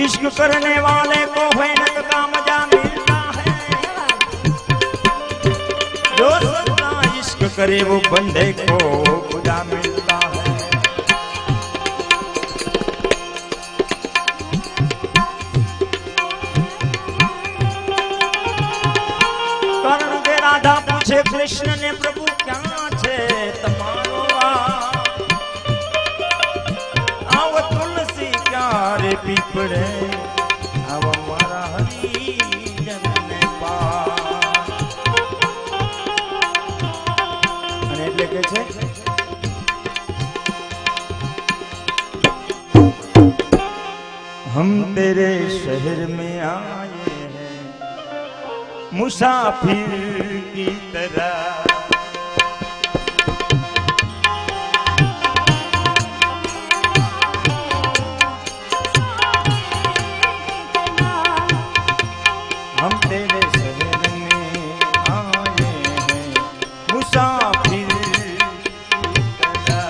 इश्क करने वाले को मेहनत का मजा मिलता है। जो सच्चा इश्क करे वो बंदे को खुदा मिलता है। कर्ण के राधा पूछे कृष्ण ने प्रभु क्या छे તમારો આવ તુલસી ક્યારે પીપળે આવ મારા હરી જનને પાર। અને એટલે કે છે हम तेरे शहर में आए हैं मुसाफिर की तरह। हम तेरे शहर में आए हैं मुसाफिर की तरह।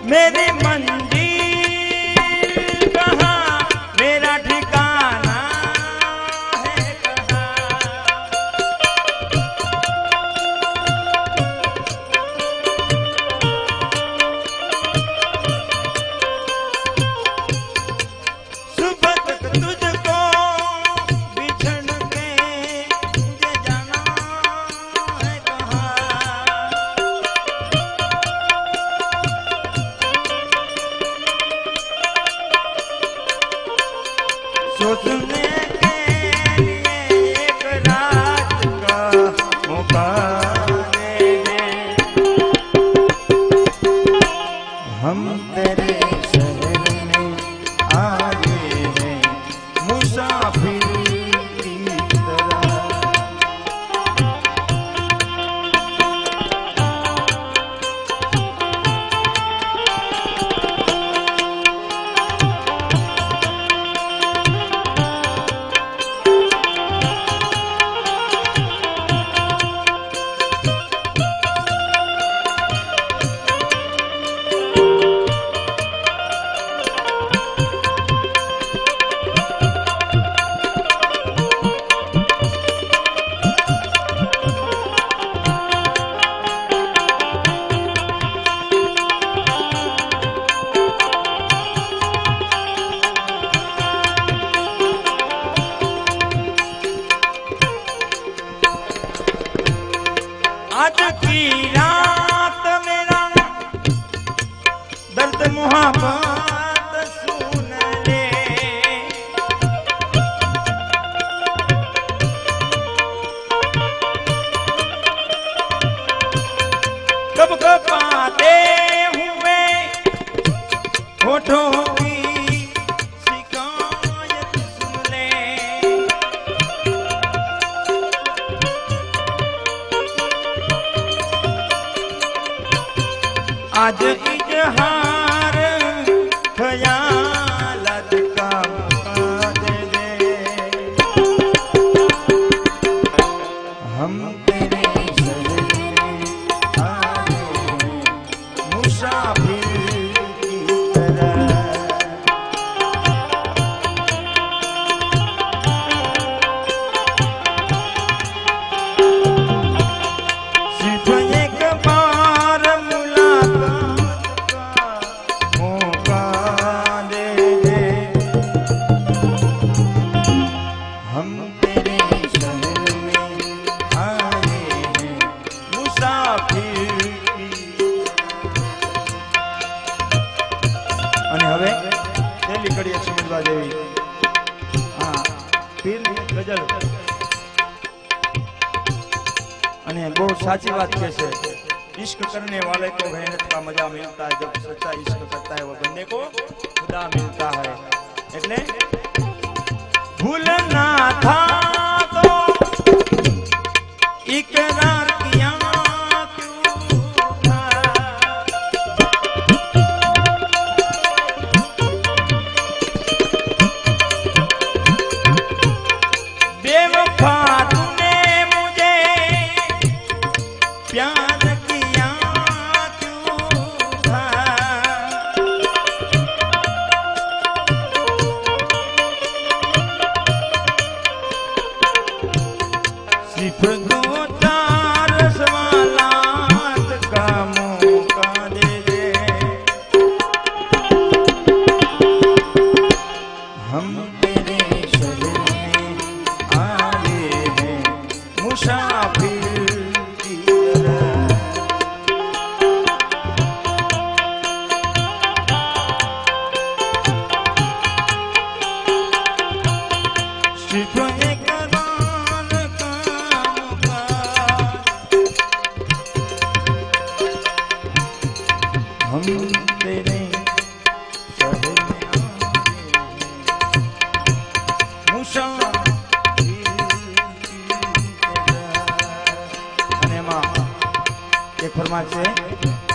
मेरी मंजिल कहाँ मेरा ठिकाना है कहाँ। सुबह तक तुझको बिछड़ के मुझे जाना है कहाँ। सोचने के लिए एक रात का मौका दे दे। हम तेरे शहर में आए हैं मुसाफिर की तरह। आज की रात मेरा दर्द मुहब्बत सुन ले। कब कपाते हुए होठों की शिकायत सुन ले। आज इजहार ख्यालत का मौका दे दे। हम तेरे शहर में आए हैं मुसाफिर की तरह। सिर्फ एक बार मुलाकात અને હવે છેલ્લી કડીએ સમજવા જેવી હા પીરની ગઝલ અને બહુ સાચી વાત કહે છે इश्क करने वाले को मेहनत का मजा मिलता है जब सच्चा इश्क करता है वो बंदे को खुदा मिलता है એટલે भूलना था तो इकरार किया क्यों था बेवफा तूने मुझे प्यार फरमाते